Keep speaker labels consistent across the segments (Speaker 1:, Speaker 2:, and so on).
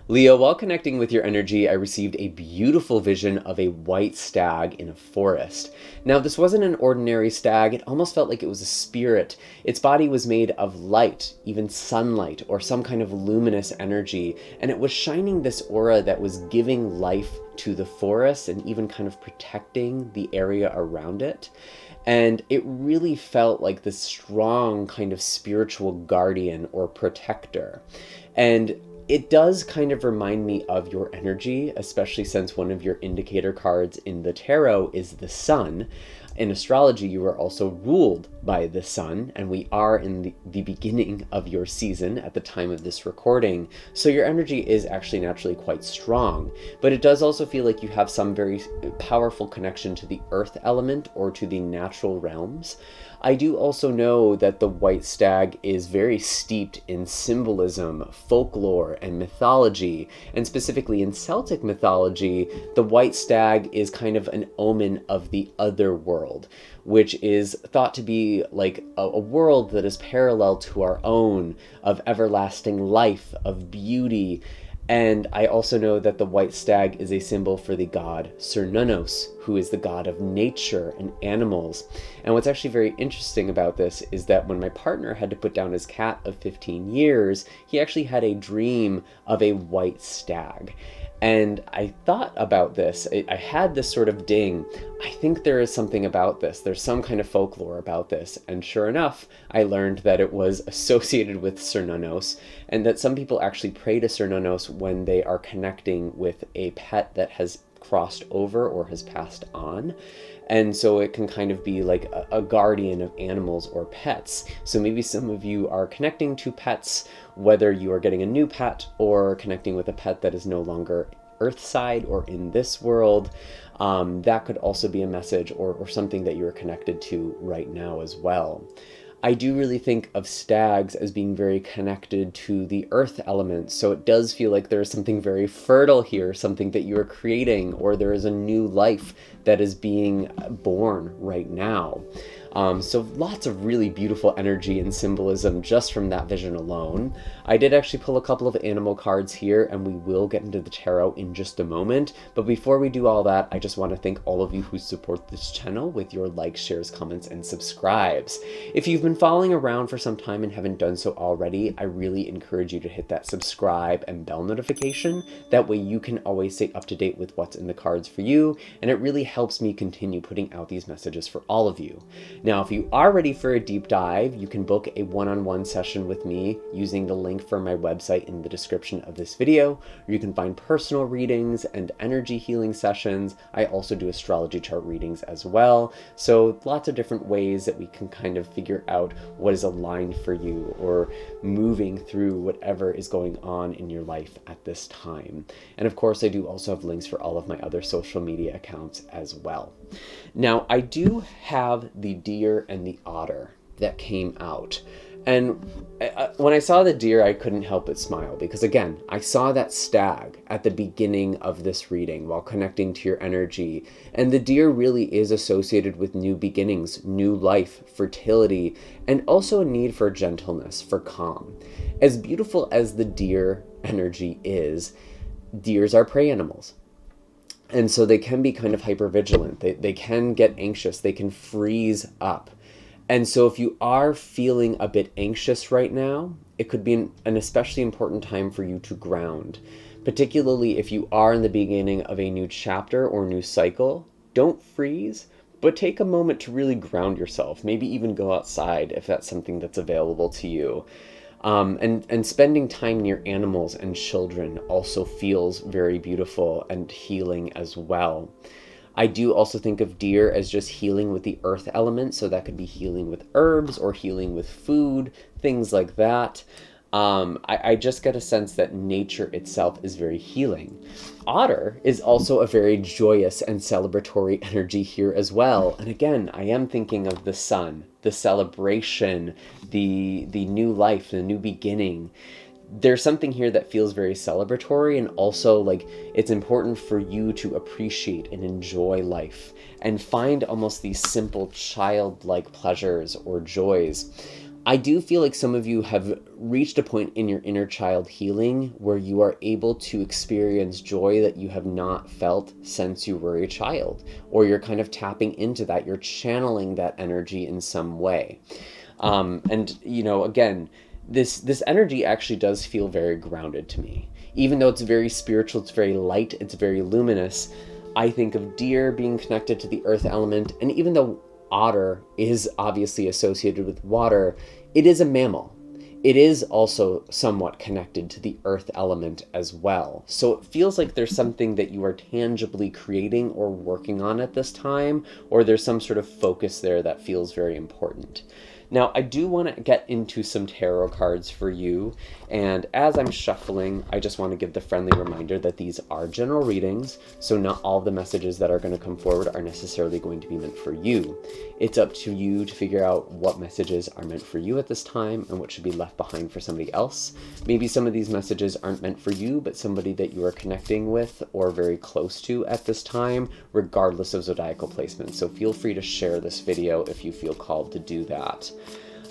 Speaker 1: Leo, while connecting with your energy, I received a beautiful vision of a white stag in a forest. Now, this wasn't an ordinary stag, it almost felt like it was a spirit. Its body was made of light, even sunlight, or some kind of luminous energy, and it was shining this aura that was giving life to the forest and even kind of protecting the area around it. And it really felt like this strong kind of spiritual guardian or protector. And it does kind of remind me of your energy, especially since one of your indicator cards in the tarot is the sun. In astrology, you are also ruled by the sun, and we are in the beginning of your season at the time of this recording. So your energy is actually naturally quite strong, but it does also feel like you have some very powerful connection to the earth element or to the natural realms. I do also know that the white stag is very steeped in symbolism, folklore, and mythology. And specifically in Celtic mythology, the white stag is kind of an omen of the other world, which is thought to be like a world that is parallel to our own, of everlasting life, of beauty. And I also know that the white stag is a symbol for the god Cernunnos, who is the god of nature and animals. And what's actually very interesting about this is that when my partner had to put down his cat of 15 years, he actually had a dream of a white stag. And I thought about this. I had this sort of ding. I think there is something about this. There's some kind of folklore about this. And sure enough, I learned that it was associated with Cernunnos, and that some people actually pray to Cernunnos when they are connecting with a pet that has crossed over or has passed on. And so it can kind of be like a guardian of animals or pets. So maybe some of you are connecting to pets, whether you are getting a new pet or connecting with a pet that is no longer earthside or in this world. That could also be a message or something that you are connected to right now as well. I do really think of stags as being very connected to the earth element, so it does feel like there is something very fertile here, something that you are creating, or there is a new life that is being born right now. So lots of really beautiful energy and symbolism just from that vision alone. I did actually pull a couple of animal cards here, and we will get into the tarot in just a moment. But before we do all that, I just want to thank all of you who support this channel with your likes, shares, comments, and subscribes. If you've been following around for some time and haven't done so already, I really encourage you to hit that subscribe and bell notification. That way you can always stay up to date with what's in the cards for you, and it really helps me continue putting out these messages for all of you. Now, if you are ready for a deep dive, you can book a one-on-one session with me using the link for my website in the description of this video, or you can find personal readings and energy healing sessions. I also do astrology chart readings as well. So lots of different ways that we can kind of figure out what is aligned for you or moving through whatever is going on in your life at this time. And of course, I do also have links for all of my other social media accounts as well. Now, I do have the deer and the otter that came out. And when I saw the deer, I couldn't help but smile because, again, I saw that stag at the beginning of this reading while connecting to your energy. And the deer really is associated with new beginnings, new life, fertility, and also a need for gentleness, for calm. As beautiful as the deer energy is, deers are prey animals. And so they can be kind of hypervigilant. They can get anxious. They can freeze up. And so if you are feeling a bit anxious right now, it could be an especially important time for you to ground. Particularly if you are in the beginning of a new chapter or new cycle, don't freeze, but take a moment to really ground yourself. Maybe even go outside if that's something that's available to you. And spending time near animals and children also feels very beautiful and healing as well. I do also think of deer as just healing with the earth element, so that could be healing with herbs or healing with food, things like that. I just get a sense that nature itself is very healing. Otter is also a very joyous and celebratory energy here as well. And again, I am thinking of the sun, the celebration, the new life, the new beginning. There's something here that feels very celebratory, and also like it's important for you to appreciate and enjoy life and find almost these simple childlike pleasures or joys. I do feel like some of you have reached a point in your inner child healing where you are able to experience joy that you have not felt since you were a child, or you're kind of tapping into that. You're channeling that energy in some way. And, you know, again, this energy actually does feel very grounded to me. Even though it's very spiritual, it's very light, it's very luminous. I think of deer being connected to the earth element, and even though otter is obviously associated with water, it is a mammal. It is also somewhat connected to the earth element as well. So it feels like there's something that you are tangibly creating or working on at this time, or there's some sort of focus there that feels very important. Now, I do want to get into some tarot cards for you, and as I'm shuffling, I just want to give the friendly reminder that these are general readings, so not all of the messages that are going to come forward are necessarily going to be meant for you. It's up to you to figure out what messages are meant for you at this time and what should be left behind for somebody else. Maybe some of these messages aren't meant for you, but somebody that you are connecting with or very close to at this time, regardless of zodiacal placement. So feel free to share this video if you feel called to do that.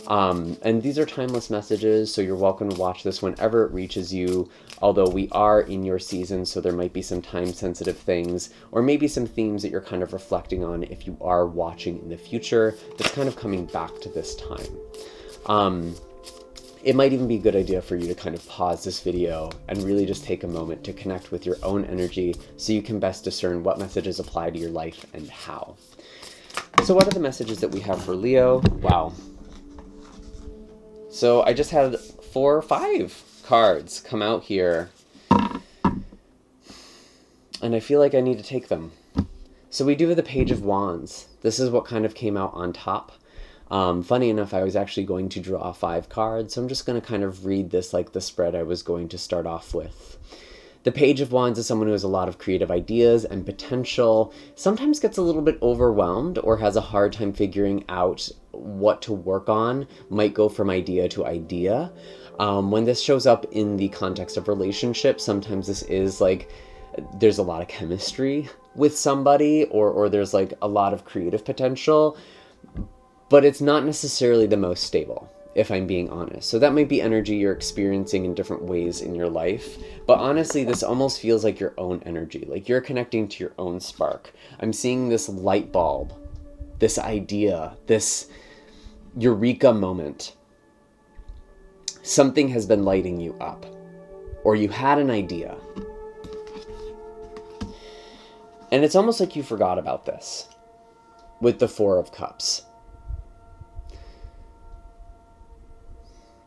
Speaker 1: And these are timeless messages, so you're welcome to watch this whenever it reaches you, although we are in your season, so there might be some time-sensitive things, or maybe some themes that you're kind of reflecting on if you are watching in the future that's kind of coming back to this time. It might even be a good idea for you to kind of pause this video and really just take a moment to connect with your own energy so you can best discern what messages apply to your life and how. So what are the messages that we have for Leo? Wow. So I just had 4 or 5 cards come out here, and I feel like I need to take them. So we do have the Page of Wands. This is what kind of came out on top. Funny enough, I was actually going to draw 5 cards, so I'm just going to kind of read this like the spread I was going to start off with. The Page of Wands is someone who has a lot of creative ideas and potential, sometimes gets a little bit overwhelmed or has a hard time figuring out what to work on, might go from idea to idea. When this shows up in the context of relationships, sometimes this is like there's a lot of chemistry with somebody, or there's like a lot of creative potential, but it's not necessarily the most stable, if I'm being honest. So that might be energy you're experiencing in different ways in your life. But honestly, this almost feels like your own energy, like you're connecting to your own spark. I'm seeing this light bulb, this idea, this eureka moment. Something has been lighting you up, or you had an idea. And it's almost like you forgot about this with the 4 of Cups.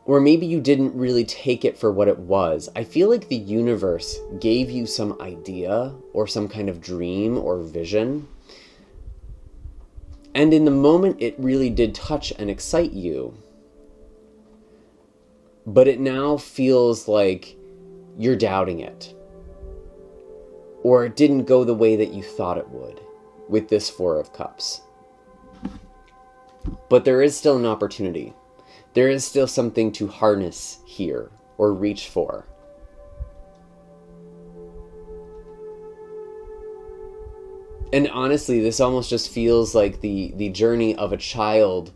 Speaker 1: Or maybe you didn't really take it for what it was. I feel like the universe gave you some idea or some kind of dream or vision. And in the moment, it really did touch and excite you. But it now feels like you're doubting it. Or it didn't go the way that you thought it would with this 4 of Cups. But there is still an opportunity. There is still something to harness here or reach for. And honestly, this almost just feels like the journey of a child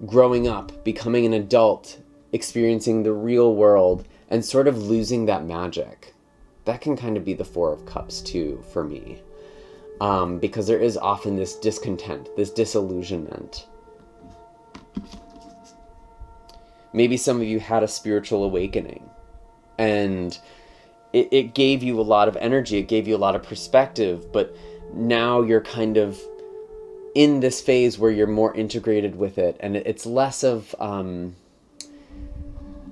Speaker 1: growing up, becoming an adult, experiencing the real world, and sort of losing that magic. That can kind of be the 4 of Cups too, for me. Because there is often this discontent, this disillusionment. Maybe some of you had a spiritual awakening, and it gave you a lot of energy, it gave you a lot of perspective, but now you're kind of in this phase where you're more integrated with it, and it's less of,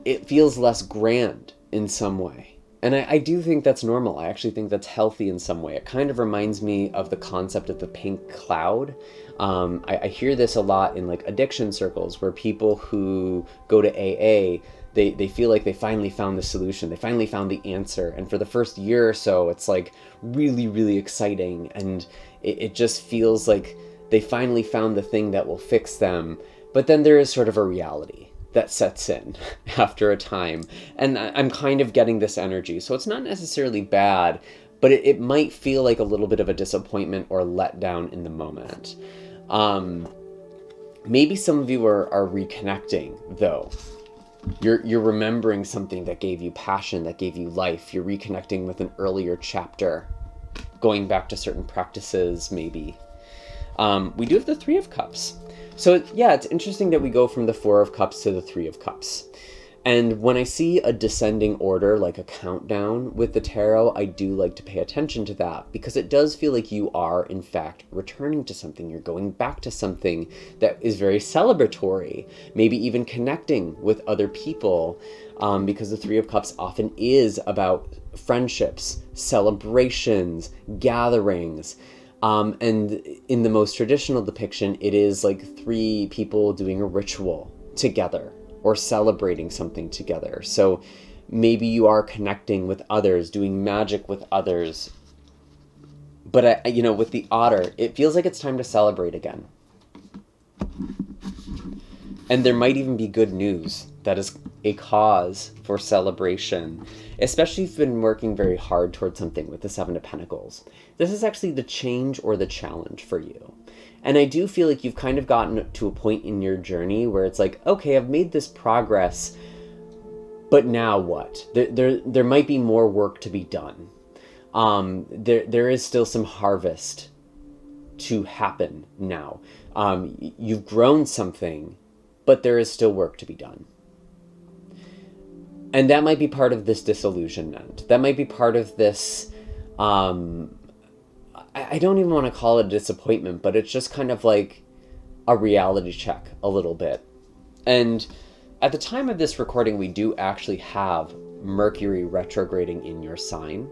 Speaker 1: it feels less grand in some way. And I do think that's normal. I actually think that's healthy in some way. It kind of reminds me of the concept of the pink cloud. I hear this a lot in like addiction circles where people who go to AA, they feel like they finally found the solution. They finally found the answer. And for the first year or so, it's like really, really exciting. And it just feels like they finally found the thing that will fix them. But then there is sort of a reality that sets in after a time. And I'm kind of getting this energy. So it's not necessarily bad, but it might feel like a little bit of a disappointment or letdown in the moment. Maybe some of you are reconnecting, though. You're remembering something that gave you passion, that gave you life. You're reconnecting with an earlier chapter, going back to certain practices, maybe. We do have the Three of Cups. So yeah, it's interesting that we go from the Four of Cups to the Three of Cups. And when I see a descending order, like a countdown with the tarot, I do like to pay attention to that, because it does feel like you are, in fact, returning to something. You're going back to something that is very celebratory, maybe even connecting with other people, because the Three of Cups often is about friendships, celebrations, gatherings. And in the most traditional depiction, it is like three people doing a ritual together, or celebrating something together. So maybe you are connecting with others, doing magic with others. But with the Otter, it feels like it's time to celebrate again. And there might even be good news that is a cause for celebration, especially if you've been working very hard towards something with the Seven of Pentacles. This is actually the change or the challenge for you. And I do feel like you've kind of gotten to a point in your journey where it's like, okay, I've made this progress, but now what? There might be more work to be done. There is still some harvest to happen now. You've grown something, but there is still work to be done. And that might be part of this disillusionment. That might be part of this, I don't even want to call it a disappointment, but it's just kind of like a reality check a little bit. And at the time of this recording, we do actually have Mercury retrograding in your sign.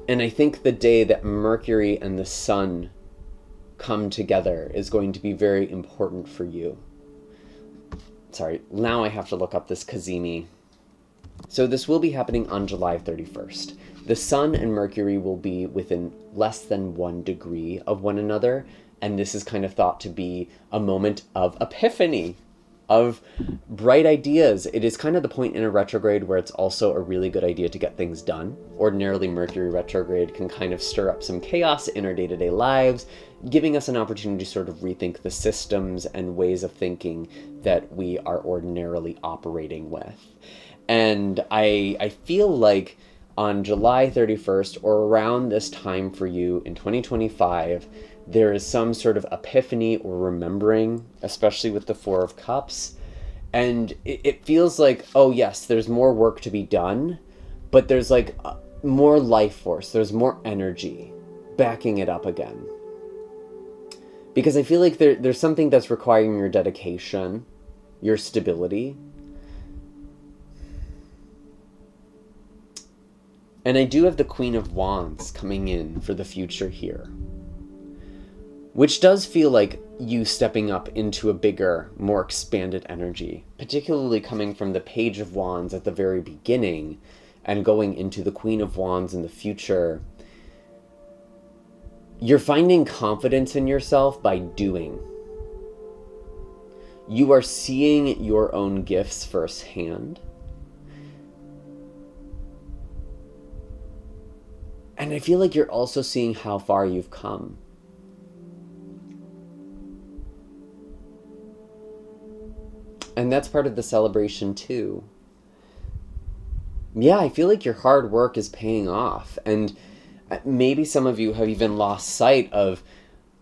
Speaker 1: And I think the day that Mercury and the Sun come together is going to be very important for you. Sorry, now I have to look up this Kazemi. So this will be happening on July 31st. The Sun and Mercury will be within less than 1 degree of one another, and this is kind of thought to be a moment of epiphany, of bright ideas. It is kind of the point in a retrograde where it's also a really good idea to get things done. Ordinarily, Mercury retrograde can kind of stir up some chaos in our day-to-day lives, giving us an opportunity to sort of rethink the systems and ways of thinking that we are ordinarily operating with. And I feel like on July 31st, or around this time for you in 2025, there is some sort of epiphany or remembering, especially with the Four of Cups. And it feels like, oh yes, there's more work to be done, but there's like more life force, there's more energy backing it up again. Because I feel like there's something that's requiring your dedication, your stability. And I do have the Queen of Wands coming in for the future here, which does feel like you stepping up into a bigger, more expanded energy, particularly coming from the Page of Wands at the very beginning and going into the Queen of Wands in the future. You're finding confidence in yourself by doing. You are seeing your own gifts firsthand. And I feel like you're also seeing how far you've come. And that's part of the celebration too. Yeah, I feel like your hard work is paying off. And maybe some of you have even lost sight of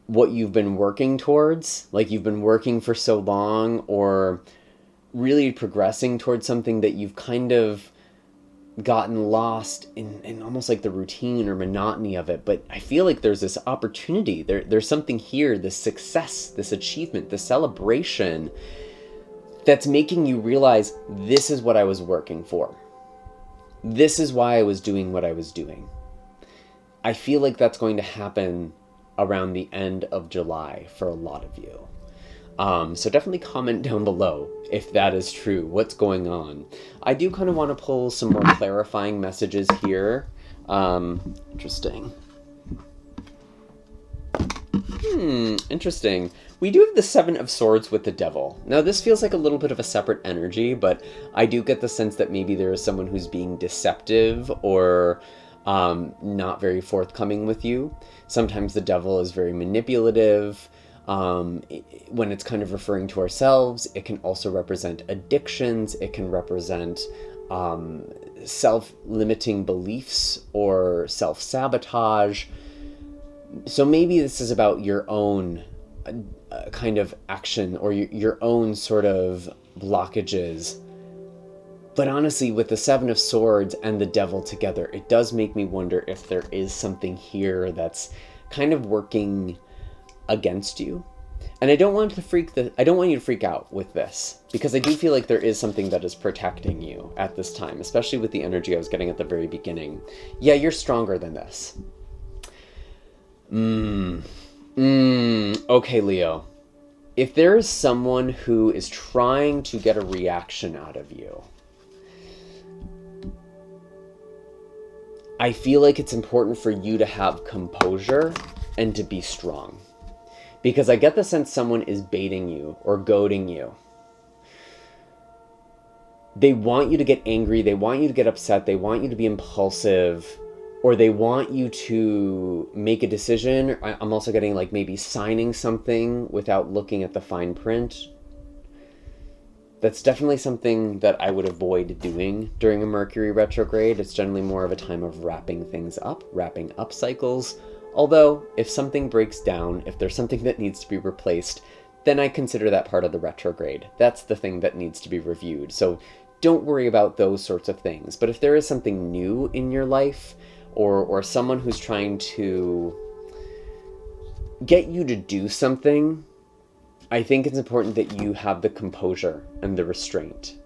Speaker 1: what you've been working towards. Like you've been working for so long, or really progressing towards something that you've kind of gotten lost in almost like the routine or monotony of it. But I feel like there's this opportunity. There's something here, this success, this achievement, this celebration that's making you realize this is what I was working for. This is why I was doing what I was doing. I feel like that's going to happen around the end of July for a lot of you. So definitely comment down below if that is true, what's going on. I do kind of want to pull some more clarifying messages here. Interesting. Interesting. We do have the Seven of Swords with the Devil. Now this feels like a little bit of a separate energy, but I do get the sense that maybe there is someone who's being deceptive or not very forthcoming with you. Sometimes the devil is very manipulative. When it's kind of referring to ourselves, it can also represent addictions. It can represent self-limiting beliefs or self-sabotage. So maybe this is about your own kind of action or your own sort of blockages. But honestly, with the Seven of Swords and the Devil together, it does make me wonder if there is something here that's kind of working against you. And I don't want you to freak out with this, because I do feel like there is something that is protecting you at this time, especially with the energy I was getting at the very beginning. Yeah, you're stronger than this. Okay, Leo. If there is someone who is trying to get a reaction out of you, I feel like it's important for you to have composure and to be strong. Because I get the sense someone is baiting you or goading you. They want you to get angry, they want you to get upset, they want you to be impulsive, or they want you to make a decision. I'm also getting like maybe signing something without looking at the fine print. That's definitely something that I would avoid doing during a Mercury retrograde. It's generally more of a time of wrapping things up, wrapping up cycles. Although, if something breaks down, if there's something that needs to be replaced, then I consider that part of the retrograde. That's the thing that needs to be reviewed. So don't worry about those sorts of things. But if there is something new in your life, or someone who's trying to get you to do something, I think it's important that you have the composure and the restraint.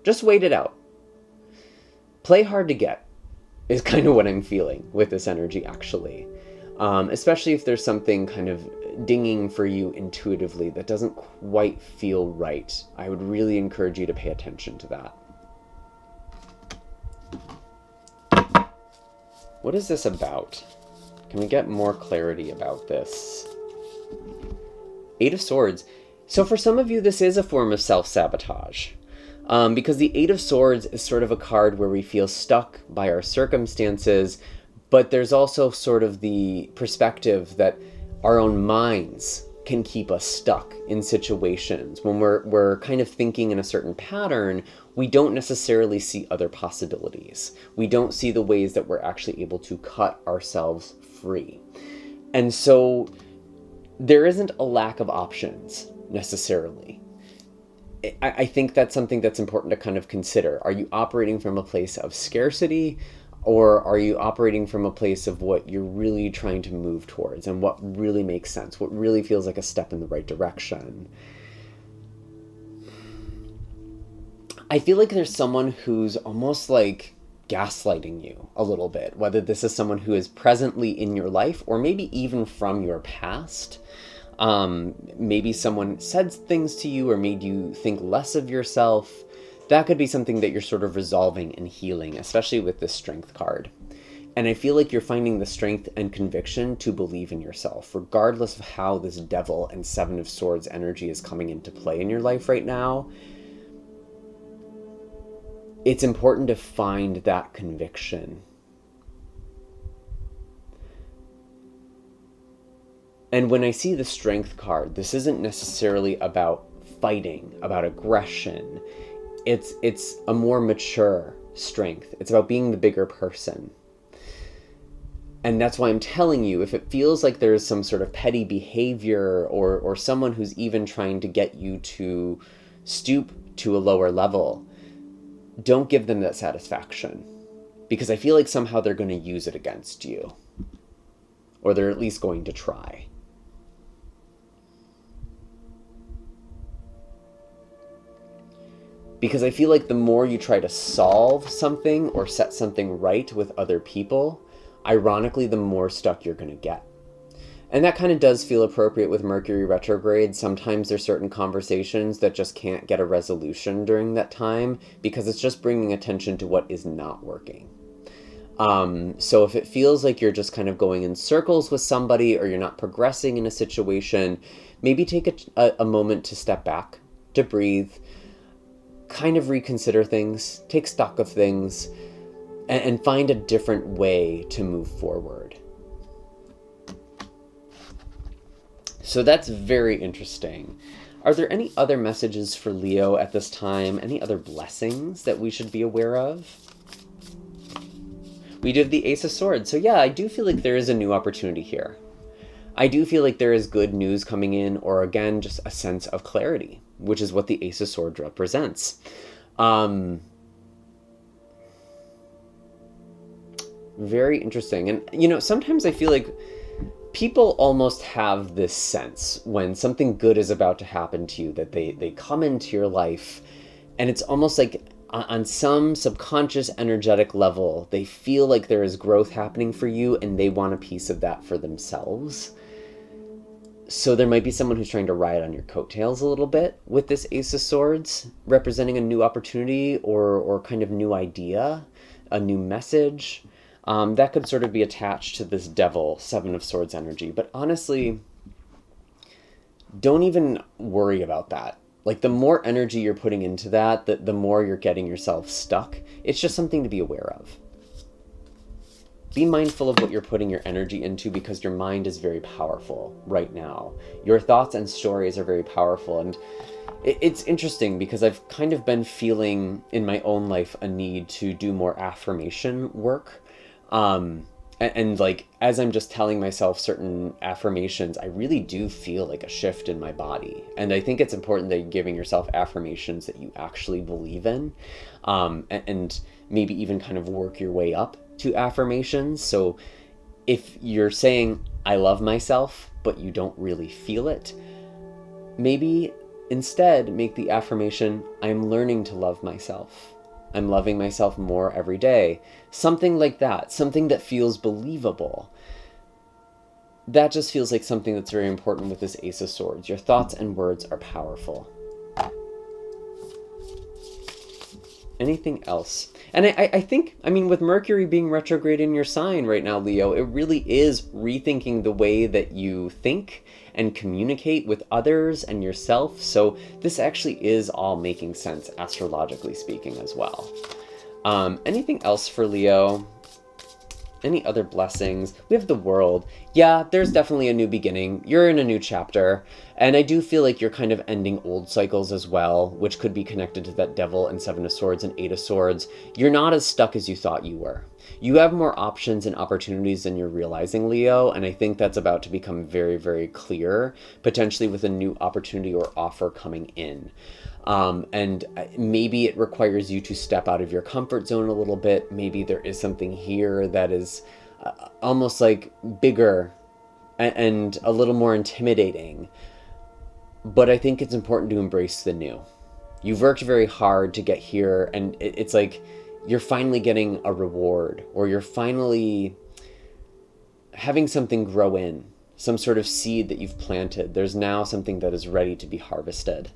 Speaker 1: Just wait it out. Play hard to get is kind of what I'm feeling with this energy, actually. Especially if there's something kind of dinging for you intuitively that doesn't quite feel right. I would really encourage you to pay attention to that. What is this about? Can we get more clarity about this? Eight of Swords. So for some of you, this is a form of self-sabotage. Because the Eight of Swords is sort of a card where we feel stuck by our circumstances, but there's also sort of the perspective that our own minds can keep us stuck in situations. When we're kind of thinking in a certain pattern, we don't necessarily see other possibilities. We don't see the ways that we're actually able to cut ourselves free. And so there isn't a lack of options necessarily. I think that's something that's important to kind of consider. Are you operating from a place of scarcity, or are you operating from a place of what you're really trying to move towards and what really makes sense, what really feels like a step in the right direction? I feel like there's someone who's almost like gaslighting you a little bit, whether this is someone who is presently in your life or maybe even from your past. Maybe someone said things to you or made you think less of yourself. That could be something that you're sort of resolving and healing, especially with this Strength card. And I feel like you're finding the strength and conviction to believe in yourself, regardless of how this Devil and Seven of Swords energy is coming into play in your life right now. It's important to find that conviction. And when I see the Strength card, this isn't necessarily about fighting, about aggression. It's a more mature strength. It's about being the bigger person. And that's why I'm telling you, if it feels like there's some sort of petty behavior or someone who's even trying to get you to stoop to a lower level, don't give them that satisfaction. Because I feel like somehow they're going to use it against you. Or they're at least going to try. Because I feel like the more you try to solve something or set something right with other people, ironically, the more stuck you're going to get. And that kind of does feel appropriate with Mercury retrograde. Sometimes there's certain conversations that just can't get a resolution during that time because it's just bringing attention to what is not working. So if it feels like you're just kind of going in circles with somebody or you're not progressing in a situation, maybe take a moment to step back, to breathe, kind of reconsider things, take stock of things, and find a different way to move forward. So that's very interesting. Are there any other messages for Leo at this time? Any other blessings that we should be aware of? We do have the Ace of Swords. So yeah, I do feel like there is a new opportunity here. I do feel like there is good news coming in, or again, just a sense of clarity, which is what the Ace of Swords represents. Very interesting. And, you know, sometimes I feel like people almost have this sense when something good is about to happen to you, that they come into your life, and it's almost like on some subconscious energetic level, they feel like there is growth happening for you and they want a piece of that for themselves. So there might be someone who's trying to ride on your coattails a little bit with this Ace of Swords, representing a new opportunity or kind of new idea, a new message. That could sort of be attached to this Devil, Seven of Swords energy. But honestly, don't even worry about that. Like, the more energy you're putting into that, the more you're getting yourself stuck. It's just something to be aware of. Be mindful of what you're putting your energy into, because your mind is very powerful right now. Your thoughts and stories are very powerful. And it's interesting because I've kind of been feeling in my own life a need to do more affirmation work. And like, as I'm just telling myself certain affirmations, I really do feel like a shift in my body. And I think it's important that you're giving yourself affirmations that you actually believe in, and maybe even kind of work your way up to affirmations. So if you're saying, I love myself, but you don't really feel it, maybe instead make the affirmation, I'm learning to love myself. I'm loving myself more every day. Something like that. Something that feels believable. That just feels like something that's very important with this Ace of Swords. Your thoughts and words are powerful. Anything else? And I think, I mean, with Mercury being retrograde in your sign right now, Leo, it really is rethinking the way that you think and communicate with others and yourself. So this actually is all making sense, astrologically speaking, as well. Anything else for Leo? Any other blessings? We have the World. Yeah, there's definitely a new beginning. You're in a new chapter. And I do feel like you're kind of ending old cycles as well, which could be connected to that Devil and Seven of Swords and Eight of Swords. You're not as stuck as you thought you were. You have more options and opportunities than you're realizing, Leo, and I think that's about to become very, very clear, potentially with a new opportunity or offer coming in. And maybe it requires you to step out of your comfort zone a little bit. Maybe there is something here that is almost like bigger and a little more intimidating. But I think it's important to embrace the new. You've worked very hard to get here, and it's like you're finally getting a reward, or you're finally having something grow in, some sort of seed that you've planted. There's now something that is ready to be harvested.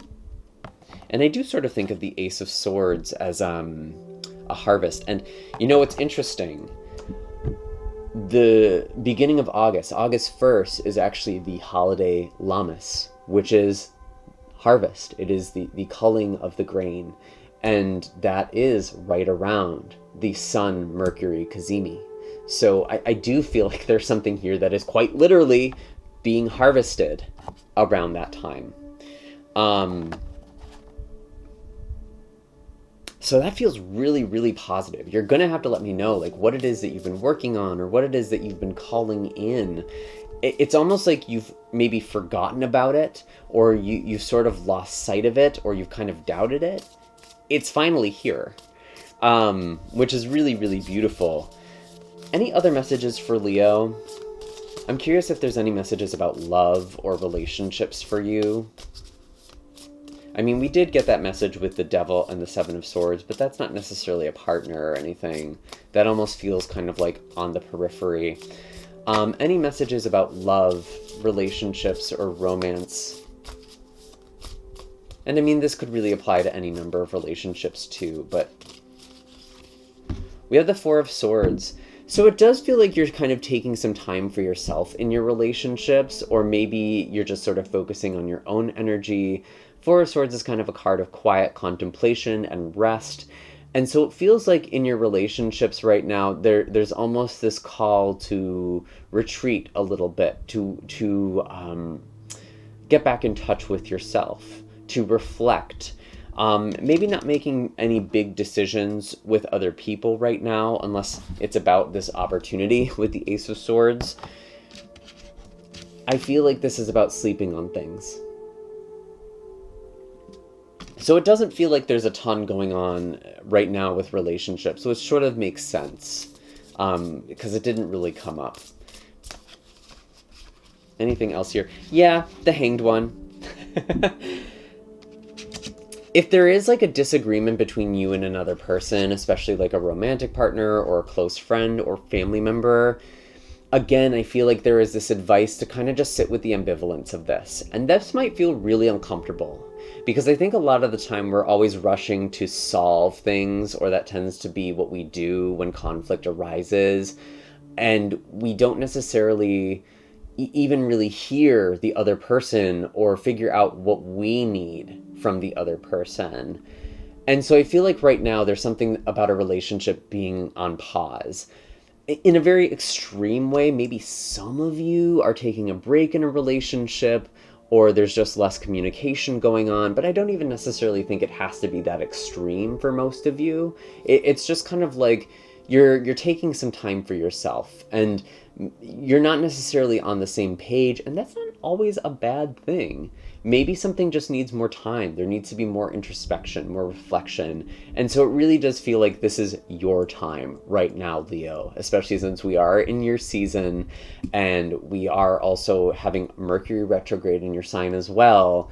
Speaker 1: And I do sort of think of the Ace of Swords as a harvest. And you know, it's interesting. The beginning of August 1st, is actually the holiday Lammas, which is harvest. It is the culling of the grain. And that is right around the Sun, Mercury, Cazimi. So I do feel like there's something here that is quite literally being harvested around that time. So that feels really, really positive. You're going to have to let me know like what it is that you've been working on, or what it is that you've been calling in. It's almost like you've maybe forgotten about it, or you've sort of lost sight of it, or you've kind of doubted it. It's finally here, which is really, really beautiful. Any other messages for Leo? I'm curious if there's any messages about love or relationships for you. I mean, we did get that message with the Devil and the Seven of Swords, but that's not necessarily a partner or anything. That almost feels kind of like on the periphery. Any messages about love, relationships, or romance? And I mean, this could really apply to any number of relationships too, but we have the Four of Swords. So it does feel like you're kind of taking some time for yourself in your relationships, or maybe you're just sort of focusing on your own energy. Four of Swords is kind of a card of quiet contemplation and rest. And so it feels like in your relationships right now, there's almost this call to retreat a little bit, to get back in touch with yourself, to reflect. Maybe not making any big decisions with other people right now, unless it's about this opportunity with the Ace of Swords. I feel like this is about sleeping on things. So it doesn't feel like there's a ton going on right now with relationships. So it sort of makes sense, because it didn't really come up. Anything else here? Yeah, the Hanged One. If there is like a disagreement between you and another person, especially like a romantic partner or a close friend or family member, again, I feel like there is this advice to kind of just sit with the ambivalence of this. And this might feel really uncomfortable, because I think a lot of the time we're always rushing to solve things, or that tends to be what we do when conflict arises. And we don't necessarily even really hear the other person or figure out what we need from the other person. And so I feel like right now there's something about a relationship being on pause. In a very extreme way, maybe some of you are taking a break in a relationship, or there's just less communication going on, but I don't even necessarily think it has to be that extreme for most of you. It's just kind of like you're taking some time for yourself, and you're not necessarily on the same page, and that's not always a bad thing. Maybe something just needs more time. There needs to be more introspection, more reflection. And so it really does feel like this is your time right now, Leo, especially since we are in your season and we are also having Mercury retrograde in your sign as well.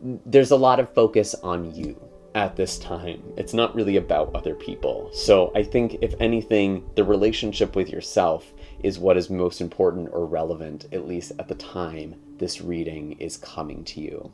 Speaker 1: There's a lot of focus on you at this time. It's not really about other people. So I think, if anything, the relationship with yourself is what is most important or relevant, at least at the time this reading is coming to you.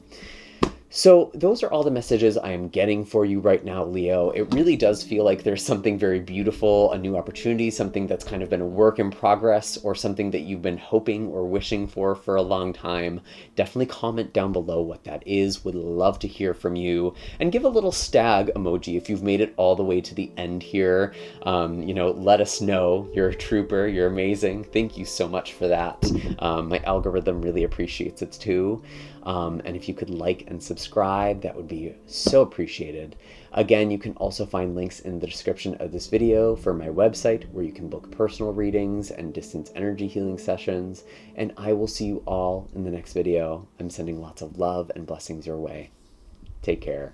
Speaker 1: So those are all the messages I am getting for you right now, Leo. It really does feel like there's something very beautiful, a new opportunity, something that's kind of been a work in progress, or something that you've been hoping or wishing for a long time. Definitely comment down below what that is. Would love to hear from you. And give a little stag emoji if you've made it all the way to the end here. Let us know. You're a trooper. You're amazing. Thank you so much for that. My algorithm really appreciates it too. And if you could like and subscribe, that would be so appreciated. Again, you can also find links in the description of this video for my website, where you can book personal readings and distance energy healing sessions. And I will see you all in the next video. I'm sending lots of love and blessings your way. Take care.